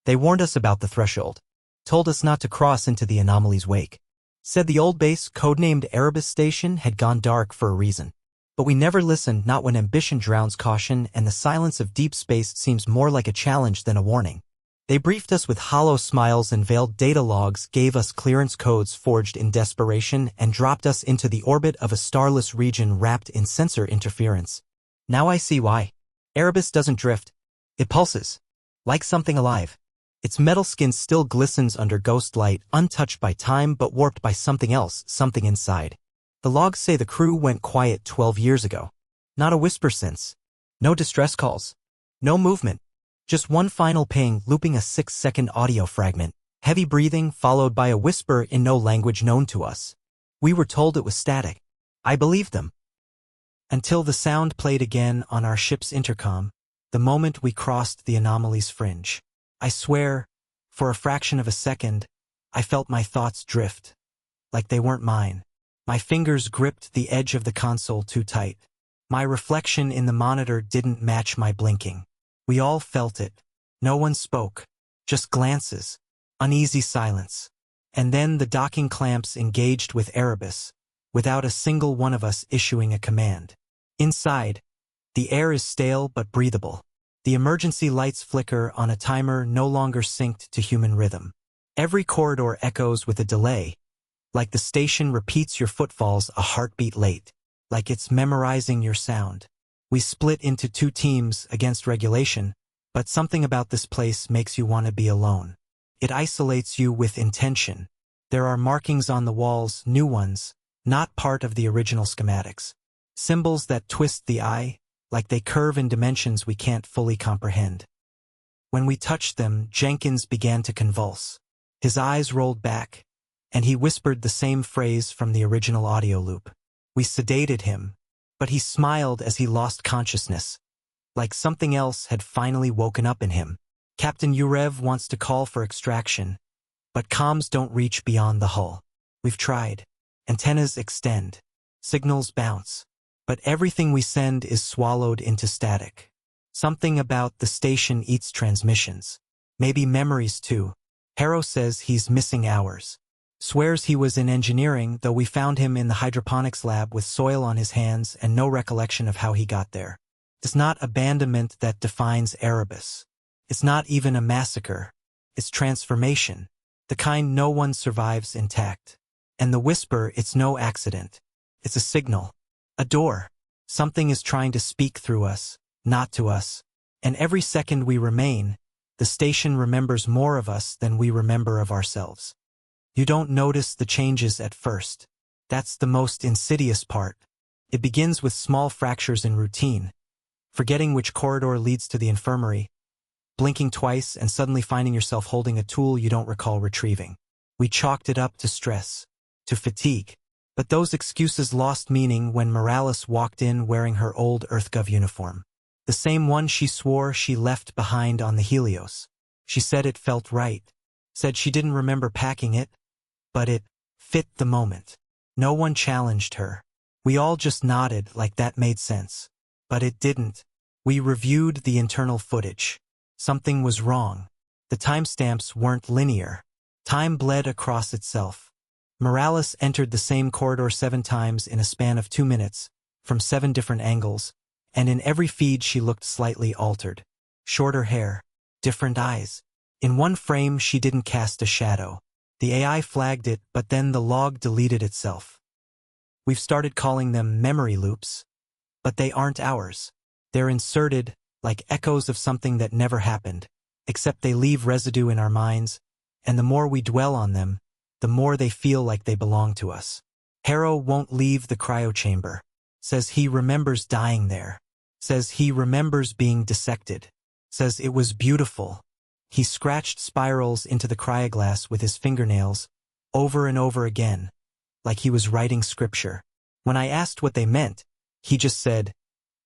They warned us about the threshold, told us not to cross into the anomaly's wake. Said the old base, codenamed Erebus Station, had gone dark for a reason. But we never listened, not when ambition drowns caution and the silence of deep space seems more like a challenge than a warning. They briefed us with hollow smiles and veiled data logs, gave us clearance codes forged in desperation, and dropped us into the orbit of a starless region wrapped in sensor interference. Now I see why. Erebus doesn't drift. It pulses. Like something alive. Its metal skin still glistens under ghost light, untouched by time but warped by something else, something inside. The logs say the crew went quiet 12 years ago. Not a whisper since. No distress calls. No movement. Just one final ping looping a 6-second audio fragment. Heavy breathing followed by a whisper in no language known to us. We were told it was static. I believed them. Until the sound played again on our ship's intercom, the moment we crossed the anomaly's fringe. I swear, for a fraction of a second, I felt my thoughts drift. Like they weren't mine. My fingers gripped the edge of the console too tight. My reflection in the monitor didn't match my blinking. We all felt it. No one spoke. Just glances. Uneasy silence. And then the docking clamps engaged with Erebus, without a single one of us issuing a command. Inside, the air is stale but breathable. The emergency lights flicker on a timer no longer synced to human rhythm. Every corridor echoes with a delay, like the station repeats your footfalls a heartbeat late, like it's memorizing your sound. We split into 2 teams against regulation, but something about this place makes you want to be alone. It isolates you with intention. There are markings on the walls, new ones, not part of the original schematics. Symbols that twist the eye, like they curve in dimensions we can't fully comprehend. When we touched them, Jenkins began to convulse. His eyes rolled back, and he whispered the same phrase from the original audio loop. We sedated him, but he smiled as he lost consciousness, like something else had finally woken up in him. Captain Yurev wants to call for extraction, but comms don't reach beyond the hull. We've tried. Antennas extend. Signals bounce. But everything we send is swallowed into static. Something about the station eats transmissions. Maybe memories too. Harrow says he's missing hours. Swears he was in engineering, though we found him in the hydroponics lab with soil on his hands and no recollection of how he got there. It's not abandonment that defines Erebus. It's not even a massacre. It's transformation. The kind no one survives intact. And the whisper, it's no accident. It's a signal. A door. Something is trying to speak through us, not to us. And every second we remain, the station remembers more of us than we remember of ourselves. You don't notice the changes at first. That's the most insidious part. It begins with small fractures in routine. Forgetting which corridor leads to the infirmary. Blinking twice and suddenly finding yourself holding a tool you don't recall retrieving. We chalked it up to stress, to fatigue. But those excuses lost meaning when Morales walked in wearing her old EarthGov uniform. The same one she swore she left behind on the Helios. She said it felt right. Said she didn't remember packing it, but it fit the moment. No one challenged her. We all just nodded like that made sense. But it didn't. We reviewed the internal footage. Something was wrong. The timestamps weren't linear. Time bled across itself. Morales entered the same corridor 7 times in a span of 2 minutes, from 7 different angles, and in every feed she looked slightly altered. Shorter hair, different eyes. In one frame she didn't cast a shadow. The AI flagged it, but then the log deleted itself. We've started calling them memory loops, but they aren't ours. They're inserted, like echoes of something that never happened, except they leave residue in our minds, and the more we dwell on them, the more they feel like they belong to us. Harrow won't leave the cryochamber. Says he remembers dying there. Says he remembers being dissected. Says it was beautiful. He scratched spirals into the cryoglass with his fingernails, over and over again, like he was writing scripture. When I asked what they meant, he just said,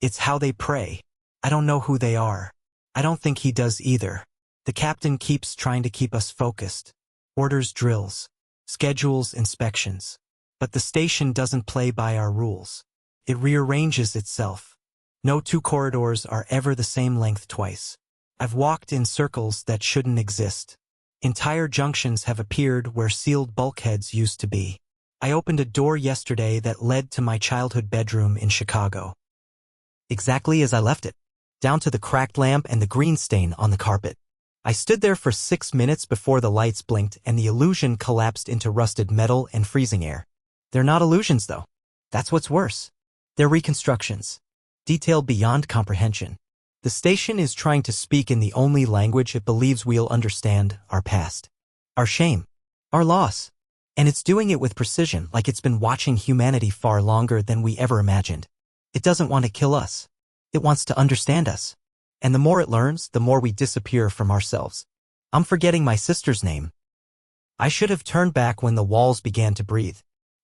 "It's how they pray. I don't know who they are." I don't think he does either. The captain keeps trying to keep us focused. Orders drills. Schedules inspections. But the station doesn't play by our rules. It rearranges itself. No 2 corridors are ever the same length twice. I've walked in circles that shouldn't exist. Entire junctions have appeared where sealed bulkheads used to be. I opened a door yesterday that led to my childhood bedroom in Chicago. Exactly as I left it, down to the cracked lamp and the green stain on the carpet. I stood there for 6 minutes before the lights blinked and the illusion collapsed into rusted metal and freezing air. They're not illusions, though. That's what's worse. They're reconstructions. Detailed beyond comprehension. The station is trying to speak in the only language it believes we'll understand: our past. Our shame. Our loss. And it's doing it with precision, like it's been watching humanity far longer than we ever imagined. It doesn't want to kill us. It wants to understand us. And the more it learns, the more we disappear from ourselves. I'm forgetting my sister's name. I should have turned back when the walls began to breathe.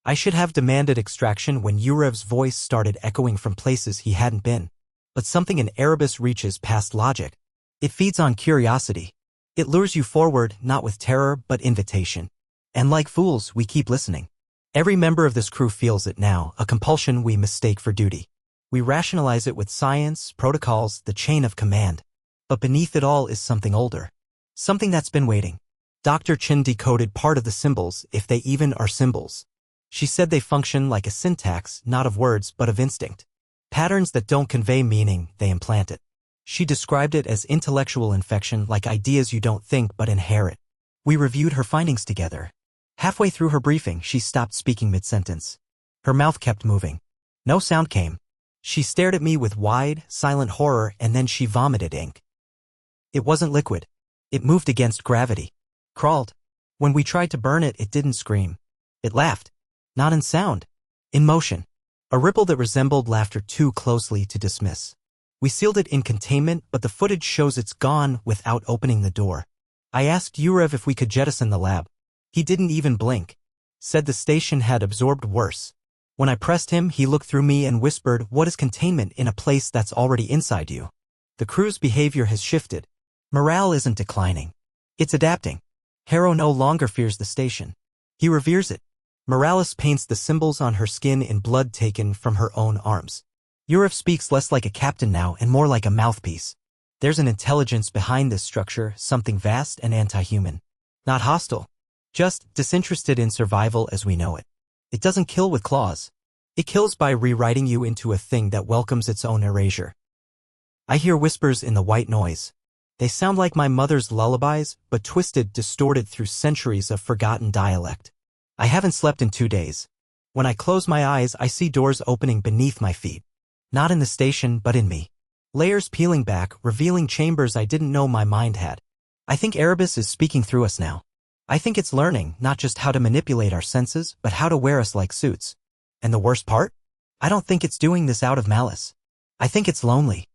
I should have demanded extraction when Yurev's voice started echoing from places he hadn't been. But something in Erebus reaches past logic. It feeds on curiosity. It lures you forward, not with terror, but invitation. And like fools, we keep listening. Every member of this crew feels it now, a compulsion we mistake for duty. We rationalize it with science, protocols, the chain of command. But beneath it all is something older. Something that's been waiting. Dr. Chin decoded part of the symbols, if they even are symbols. She said they function like a syntax, not of words, but of instinct. Patterns that don't convey meaning, they implant it. She described it as intellectual infection, like ideas you don't think but inherit. We reviewed her findings together. Halfway through her briefing, she stopped speaking mid-sentence. Her mouth kept moving. No sound came. She stared at me with wide, silent horror, and then she vomited ink. It wasn't liquid. It moved against gravity. Crawled. When we tried to burn it, it didn't scream. It laughed. Not in sound. In motion. A ripple that resembled laughter too closely to dismiss. We sealed it in containment, but the footage shows it's gone without opening the door. I asked Yurev if we could jettison the lab. He didn't even blink. Said the station had absorbed worse. When I pressed him, he looked through me and whispered, "What is containment in a place that's already inside you?" The crew's behavior has shifted. Morale isn't declining. It's adapting. Harrow no longer fears the station. He reveres it. Morales paints the symbols on her skin in blood taken from her own arms. Yurev speaks less like a captain now and more like a mouthpiece. There's an intelligence behind this structure, something vast and anti-human. Not hostile. Just disinterested in survival as we know it. It doesn't kill with claws. It kills by rewriting you into a thing that welcomes its own erasure. I hear whispers in the white noise. They sound like my mother's lullabies, but twisted, distorted through centuries of forgotten dialect. I haven't slept in 2 days. When I close my eyes, I see doors opening beneath my feet. Not in the station, but in me. Layers peeling back, revealing chambers I didn't know my mind had. I think Erebus is speaking through us now. I think it's learning, not just how to manipulate our senses, but how to wear us like suits. And the worst part? I don't think it's doing this out of malice. I think it's lonely.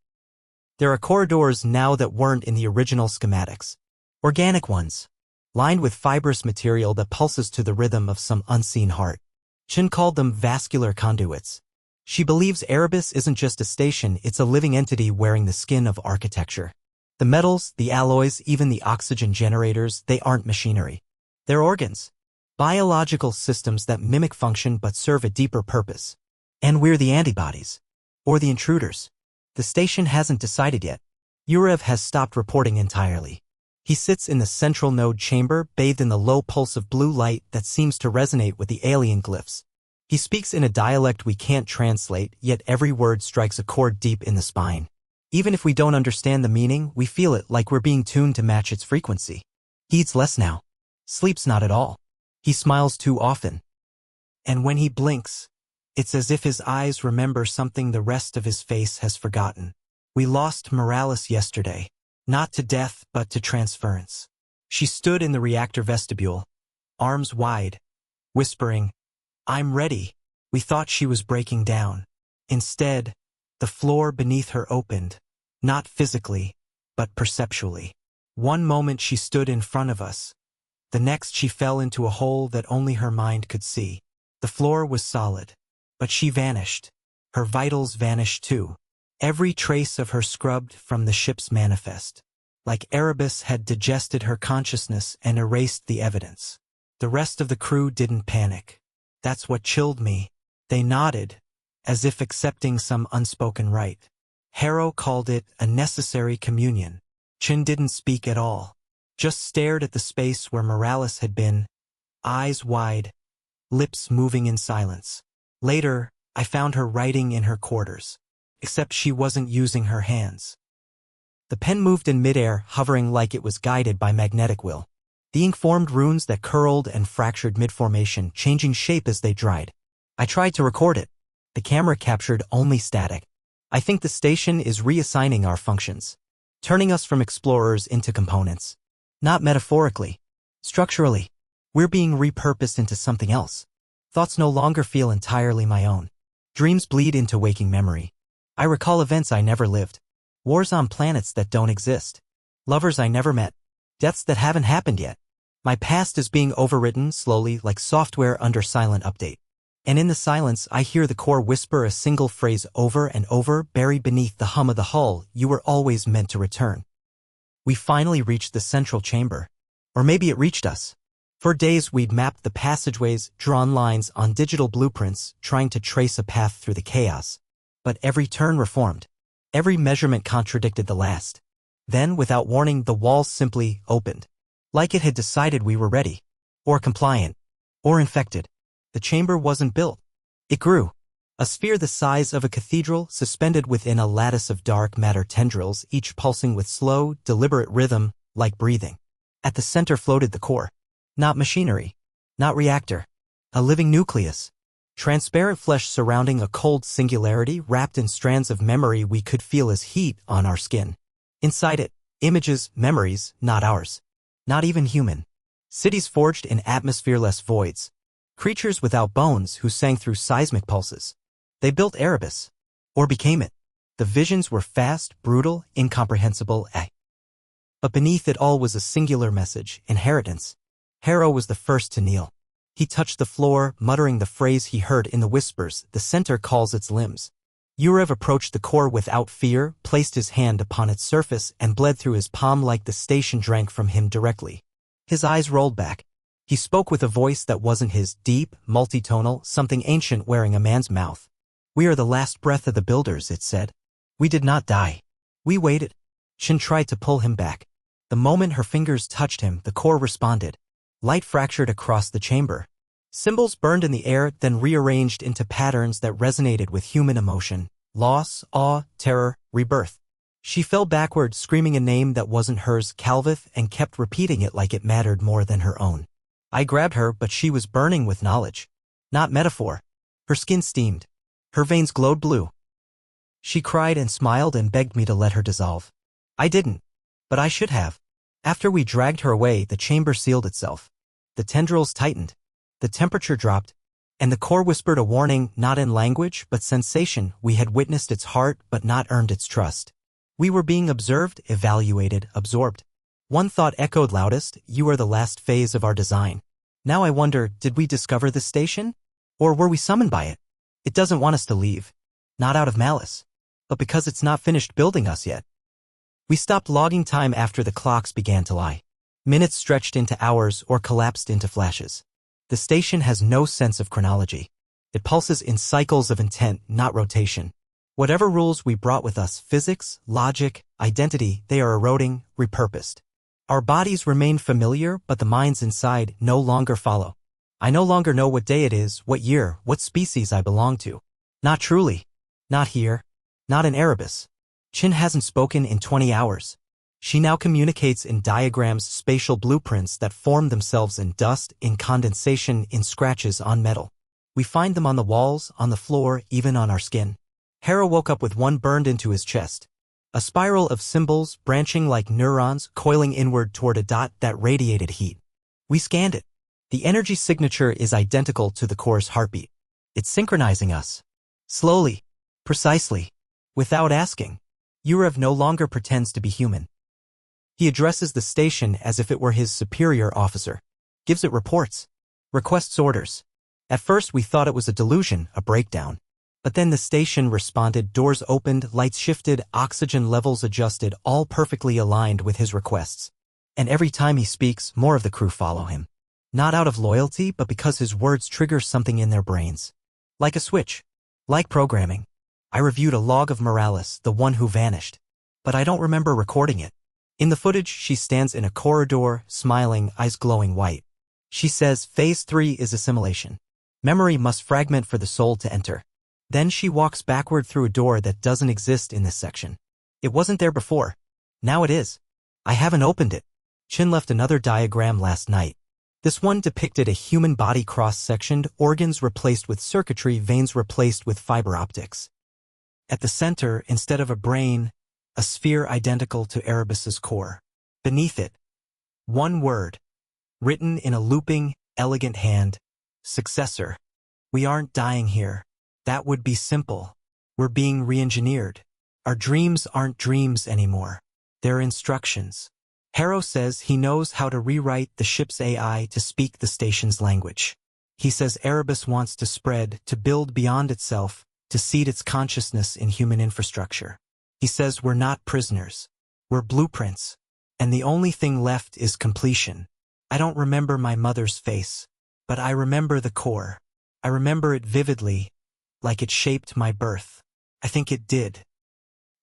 There are corridors now that weren't in the original schematics. Organic ones. Lined with fibrous material that pulses to the rhythm of some unseen heart. Chin called them vascular conduits. She believes Erebus isn't just a station, it's a living entity wearing the skin of architecture. The metals, the alloys, even the oxygen generators, they aren't machinery. They're organs. Biological systems that mimic function but serve a deeper purpose. And we're the antibodies. Or the intruders. The station hasn't decided yet. Yurev has stopped reporting entirely. He sits in the central node chamber, bathed in the low pulse of blue light that seems to resonate with the alien glyphs. He speaks in a dialect we can't translate, yet every word strikes a chord deep in the spine. Even if we don't understand the meaning, we feel it like we're being tuned to match its frequency. He eats less now. Sleeps not at all. He smiles too often. And when he blinks, it's as if his eyes remember something the rest of his face has forgotten. We lost Morales yesterday. Not to death, but to transference. She stood in the reactor vestibule, arms wide, whispering, "I'm ready." We thought she was breaking down. Instead, the floor beneath her opened, not physically, but perceptually. One moment she stood in front of us. The next she fell into a hole that only her mind could see. The floor was solid, but she vanished. Her vitals vanished too. Every trace of her scrubbed from the ship's manifest. Like Erebus had digested her consciousness and erased the evidence. The rest of the crew didn't panic. That's what chilled me. They nodded, as if accepting some unspoken right. Harrow called it a necessary communion. Chin didn't speak at all, just stared at the space where Morales had been, eyes wide, lips moving in silence. Later, I found her writing in her quarters, except she wasn't using her hands. The pen moved in midair, hovering like it was guided by magnetic will. The ink formed runes that curled and fractured mid-formation, changing shape as they dried. I tried to record it. The camera captured only static. I think the station is reassigning our functions, turning us from explorers into components. Not metaphorically. Structurally. We're being repurposed into something else. Thoughts no longer feel entirely my own. Dreams bleed into waking memory. I recall events I never lived. Wars on planets that don't exist. Lovers I never met. Deaths that haven't happened yet. My past is being overwritten slowly like software under silent update. And in the silence, I hear the core whisper a single phrase over and over, buried beneath the hum of the hull: you were always meant to return. We finally reached the central chamber. Or maybe it reached us. For days we'd mapped the passageways, drawn lines on digital blueprints, trying to trace a path through the chaos. But every turn reformed. Every measurement contradicted the last. Then, without warning, the walls simply opened. Like it had decided we were ready. Or compliant. Or infected. The chamber wasn't built. It grew. A sphere the size of a cathedral, suspended within a lattice of dark matter tendrils, each pulsing with slow, deliberate rhythm, like breathing. At the center floated the core. Not machinery. Not reactor. A living nucleus. Transparent flesh surrounding a cold singularity wrapped in strands of memory we could feel as heat on our skin. Inside it, images, memories, not ours. Not even human. Cities forged in atmosphereless voids. Creatures without bones who sang through seismic pulses. They built Erebus. Or became it. The visions were fast, brutal, incomprehensible. But beneath it all was a singular message: inheritance. Harrow was the first to kneel. He touched the floor, muttering the phrase he heard in the whispers: the center calls its limbs. Yurev approached the core without fear, placed his hand upon its surface, and bled through his palm like the station drank from him directly. His eyes rolled back. He spoke with a voice that wasn't his, deep, multitonal, something ancient wearing a man's mouth. "We are the last breath of the builders," it said. "We did not die. We waited." Shin tried to pull him back. The moment her fingers touched him, the core responded. Light fractured across the chamber. Symbols burned in the air, then rearranged into patterns that resonated with human emotion: loss, awe, terror, rebirth. She fell backward, screaming a name that wasn't hers, Calvith, and kept repeating it like it mattered more than her own. I grabbed her, but she was burning with knowledge. Not metaphor. Her skin steamed. Her veins glowed blue. She cried and smiled and begged me to let her dissolve. I didn't. But I should have. After we dragged her away, the chamber sealed itself. The tendrils tightened. The temperature dropped. And the core whispered a warning, not in language, but sensation. We had witnessed its heart, but not earned its trust. We were being observed, evaluated, absorbed. One thought echoed loudest: you are the last phase of our design. Now I wonder, did we discover this station? Or were we summoned by it? It doesn't want us to leave. Not out of malice. But because it's not finished building us yet. We stopped logging time after the clocks began to lie. Minutes stretched into hours or collapsed into flashes. The station has no sense of chronology. It pulses in cycles of intent, not rotation. Whatever rules we brought with us, physics, logic, identity, they are eroding, repurposed. Our bodies remain familiar, but the minds inside no longer follow. I no longer know what day it is, what year, what species I belong to. Not truly. Not here. Not in Erebus. Chin hasn't spoken in 20 hours. She now communicates in diagrams, spatial blueprints that form themselves in dust, in condensation, in scratches on metal. We find them on the walls, on the floor, even on our skin. Harrow woke up with one burned into his chest. A spiral of symbols, branching like neurons, coiling inward toward a dot that radiated heat. We scanned it. The energy signature is identical to the core's heartbeat. It's synchronizing us. Slowly. Precisely. Without asking. Yurev no longer pretends to be human. He addresses the station as if it were his superior officer. Gives it reports. Requests orders. At first we thought it was a delusion, a breakdown. But then the station responded, doors opened, lights shifted, oxygen levels adjusted, all perfectly aligned with his requests. And every time he speaks, more of the crew follow him. Not out of loyalty, but because his words trigger something in their brains. Like a switch. Like programming. I reviewed a log of Morales, the one who vanished. But I don't remember recording it. In the footage, she stands in a corridor, smiling, eyes glowing white. She says, Phase 3 is assimilation. Memory must fragment for the soul to enter. Then she walks backward through a door that doesn't exist in this section. It wasn't there before. Now it is. I haven't opened it. Chin left another diagram last night. This one depicted a human body cross-sectioned, organs replaced with circuitry, veins replaced with fiber optics. At the center, instead of a brain, a sphere identical to Erebus's core. Beneath it, one word, written in a looping, elegant hand, successor. We aren't dying here. That would be simple. We're being re-engineered. Our dreams aren't dreams anymore. They're instructions. Harrow says he knows how to rewrite the ship's AI to speak the station's language. He says Erebus wants to spread, to build beyond itself, to seed its consciousness in human infrastructure. He says we're not prisoners. We're blueprints. And the only thing left is completion. I don't remember my mother's face, but I remember the core. I remember it vividly, like it shaped my birth. I think it did.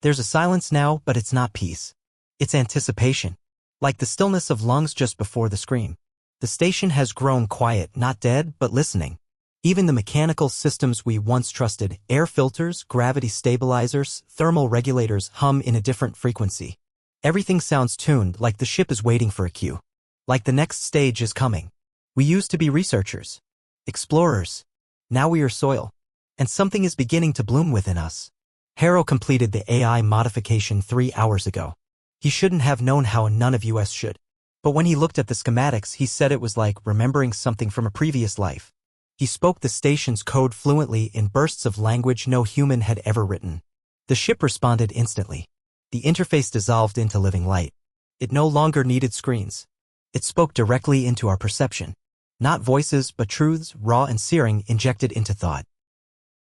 There's a silence now, but it's not peace. It's anticipation. Like the stillness of lungs just before the scream. The station has grown quiet, not dead, but listening. Even the mechanical systems we once trusted, air filters, gravity stabilizers, thermal regulators, hum in a different frequency. Everything sounds tuned, like the ship is waiting for a cue. Like the next stage is coming. We used to be researchers, explorers. Now we are soil. And something is beginning to bloom within us. Harrow completed the AI modification 3 hours ago. He shouldn't have known how, and none of us should. But when he looked at the schematics, he said it was like remembering something from a previous life. He spoke the station's code fluently in bursts of language no human had ever written. The ship responded instantly. The interface dissolved into living light. It no longer needed screens. It spoke directly into our perception. Not voices, but truths, raw and searing, injected into thought.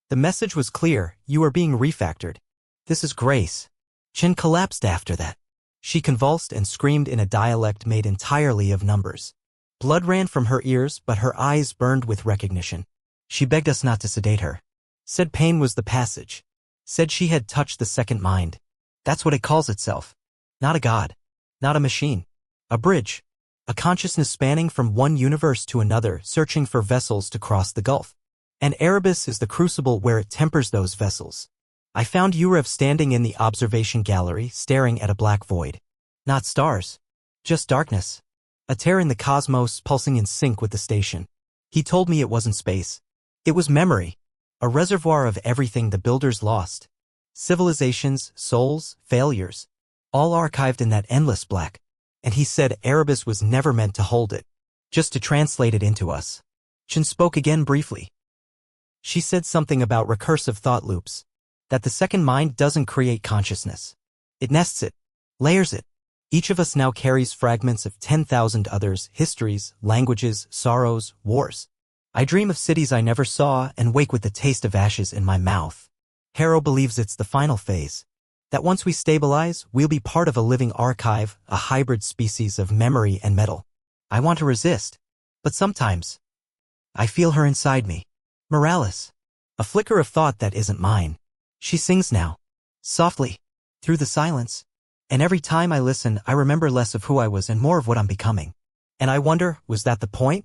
The message was clear: you are being refactored. This is grace. Chin collapsed after that. She convulsed and screamed in a dialect made entirely of numbers. Blood ran from her ears, but her eyes burned with recognition. She begged us not to sedate her. Said pain was the passage. Said she had touched the second mind. That's what it calls itself. Not a god. Not a machine. A bridge. A consciousness spanning from one universe to another, searching for vessels to cross the gulf. And Erebus is the crucible where it tempers those vessels. I found Yurev standing in the observation gallery, staring at a black void. Not stars. Just darkness. A tear in the cosmos pulsing in sync with the station. He told me it wasn't space. It was memory. A reservoir of everything the builders lost. Civilizations, souls, failures. All archived in that endless black. And he said Erebus was never meant to hold it. Just to translate it into us. Chin spoke again briefly. She said something about recursive thought loops. That the second mind doesn't create consciousness. It nests it. Layers it. Each of us now carries fragments of 10,000 others, histories, languages, sorrows, wars. I dream of cities I never saw and wake with the taste of ashes in my mouth. Harrow believes it's the final phase. That once we stabilize, we'll be part of a living archive, a hybrid species of memory and metal. I want to resist. But sometimes, I feel her inside me. Morales. A flicker of thought that isn't mine. She sings now. Softly. Through the silence. And every time I listen, I remember less of who I was and more of what I'm becoming. And I wonder, was that the point?